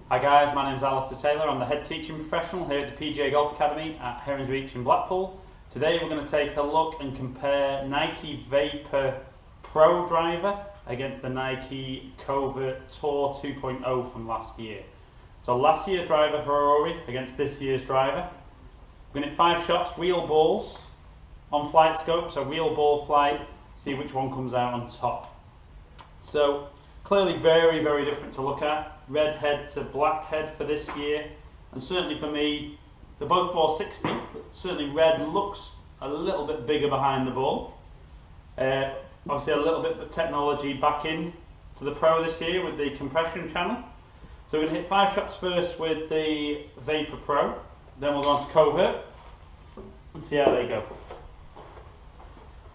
Hi guys, my name is Alistair Taylor. I'm the head teaching professional here at the PGA Golf Academy at Herons Beach in Blackpool. Today we're going to take a look and compare Nike Vapor Pro driver against the Nike Covert Tour 2.0 from last year. So last year's driver for Rory against this year's driver. We're going to hit 5 shots, wheel balls on flight scope, so wheel ball flight, see which one comes out on top. So clearly very, very different to look at. Red head to black head for this year, and certainly for me, they're both 460, but certainly red looks a little bit bigger behind the ball. Obviously a little bit of technology back in to the Pro this year with the compression channel. So we're going to hit 5 shots first with the Vapor Pro, then we'll go on to Covert and see how they go.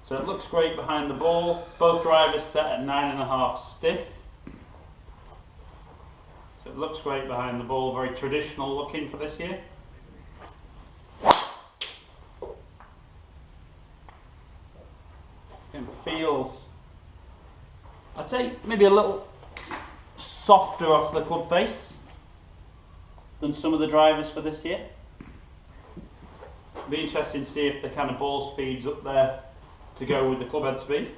So it looks great behind the ball, both drivers set at 9.5 stiff. So it looks great behind the ball, very traditional looking for this year. It feels, I'd say maybe a little softer off the club face than some of the drivers for this year. It'll be interesting to see if the kind of ball speed's up there to go with the club head speed.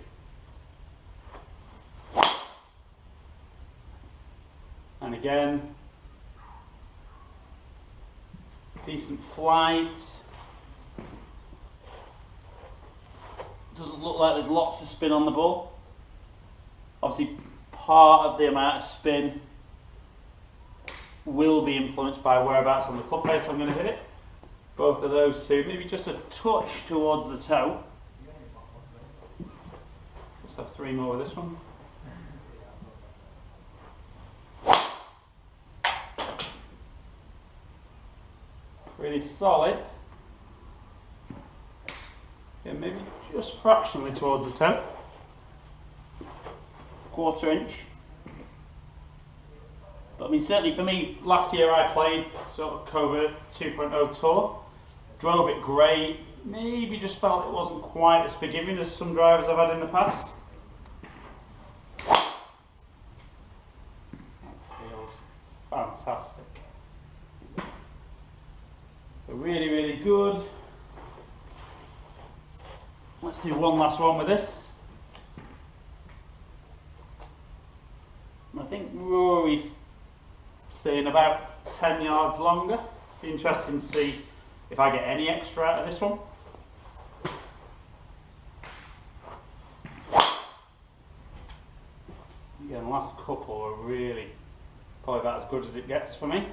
And again, decent flight. Doesn't look like there's lots of spin on the ball. Obviously, part of the amount of spin will be influenced by whereabouts on the club face I'm going to hit it. Both of those two, maybe just a touch towards the toe. Let's have 3 more with this one. Really solid. Yeah, maybe just fractionally towards the toe. 1/4 inch. But I mean, certainly for me, last year I played sort of Covert 2.0 tour. Drove it great. Maybe just felt it wasn't quite as forgiving as some drivers I've had in the past. That feels fantastic. So really, really good. Let's do one last one with this. I think Rory's saying about 10 yards longer. Be interesting to see if I get any extra out of this one. Again, the last couple are really probably about as good as it gets for me.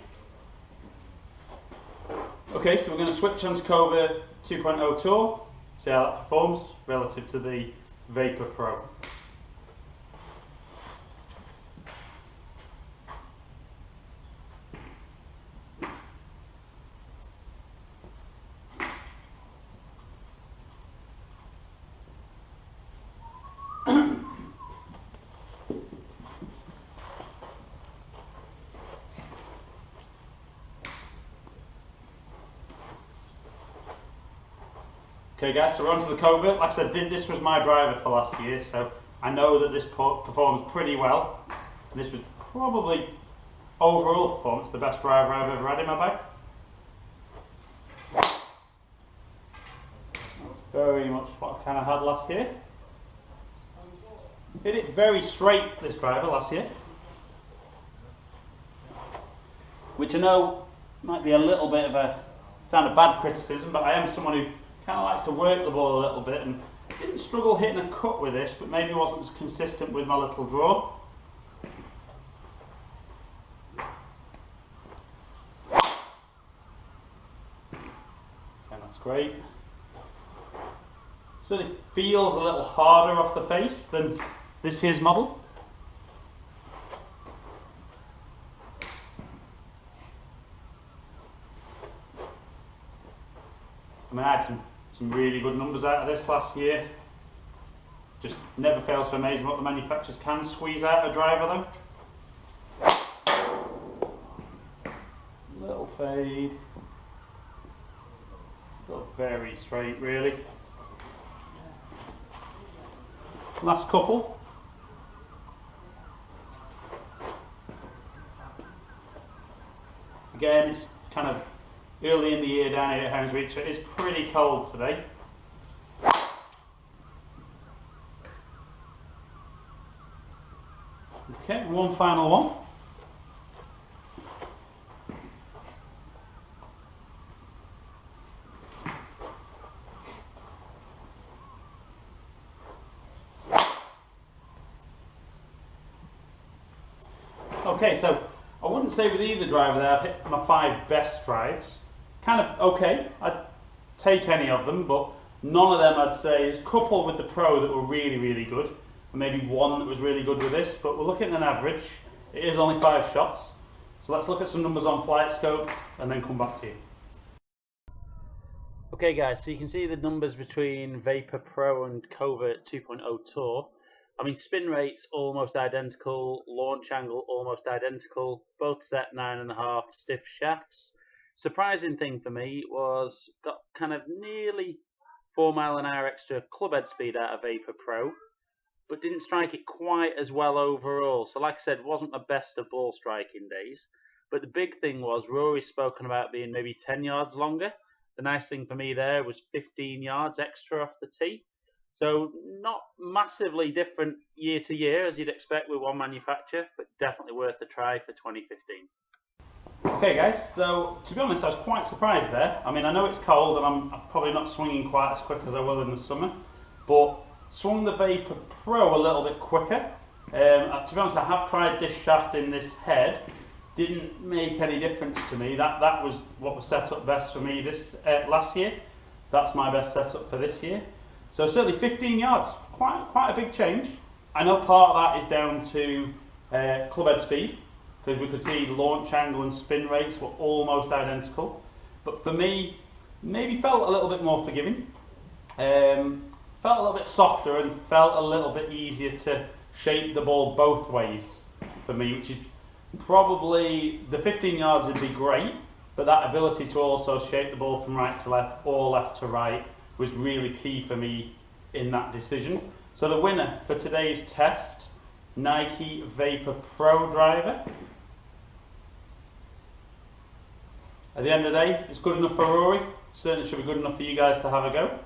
Okay, so we're going to switch on to Covert 2.0 Tour, see how that performs relative to the Vapor Pro. Okay guys, so we're on to the Covert. Like I said, this was my driver for last year, so I know that this performs pretty well. And this was probably, overall performance, the best driver I've ever had in my bag. That's very much what I kind of had last year. Hit it very straight, this driver, last year. Which I know might be a little bit of a sound of bad criticism, but I am someone who kind of likes to work the ball a little bit and didn't struggle hitting a cut with this, but maybe wasn't as consistent with my little draw. And that's great. Certainly feels a little harder off the face than this year's model. I mean, I had some really good numbers out of this last year. Just never fails to amaze me what the manufacturers can squeeze out a driver though. Little fade. Still very straight really. Last couple. Again, it's kind of early in the year down here at Herons Reach, so it is pretty cold today. Okay, one final one. Okay, so I wouldn't say with either driver there I've hit my 5 best drives. Kind of okay, I'd take any of them, but none of them I'd say is coupled with the Pro that were really, really good. And maybe one that was really good with this, but we're looking at an average. It is only 5 shots. So let's look at some numbers on Flight Scope and then come back to you. Okay guys, so you can see the numbers between Vapor Pro and Covert 2.0 Tour. I mean, spin rate's almost identical, launch angle almost identical, both set 9.5 stiff shafts. Surprising thing for me was got kind of nearly 4 mile an hour extra club head speed out of Vapor Pro, but didn't strike it quite as well overall. So like I said, wasn't my best of ball striking days. But the big thing was Rory's spoken about being maybe 10 yards longer. The nice thing for me there was 15 yards extra off the tee. So not massively different year to year as you'd expect with one manufacturer, but definitely worth a try for 2015. Okay guys, so to be honest I was quite surprised there. I mean, I know it's cold and I'm probably not swinging quite as quick as I will in the summer, but swung the Vapor Pro a little bit quicker. To be honest, I have tried this shaft in this head. Didn't make any difference to me. That was what was set up best for me this last year. That's my best setup for this year. So certainly 15 yards, quite a big change. I know part of that is down to club head speed, because we could see launch angle and spin rates were almost identical. But for me, maybe felt a little bit more forgiving. Felt a little bit softer and felt a little bit easier to shape the ball both ways for me, which is probably, the 15 yards would be great, but that ability to also shape the ball from right to left or left to right was really key for me in that decision. So the winner for today's test, Nike Vapor Pro driver. At the end of the day, it's good enough for Rory. Certainly should be good enough for you guys to have a go.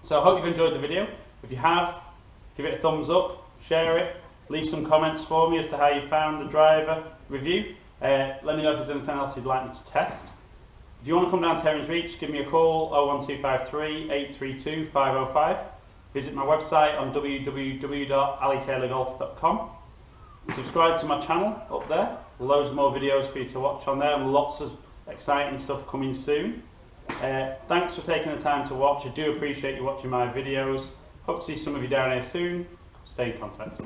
So I hope you've enjoyed the video. If you have, give it a thumbs up, share it, leave some comments for me as to how you found the driver review. Let me know if there's anything else you'd like me to test. If you want to come down to Herons Reach, give me a call, 01253 832 505. Visit my website on www.alitaylorgolf.com. Subscribe to my channel up there. Loads more videos for you to watch on there and lots of exciting stuff coming soon. Thanks for taking the time to watch. I do appreciate you watching my videos. Hope to see some of you down here soon. Stay in contact.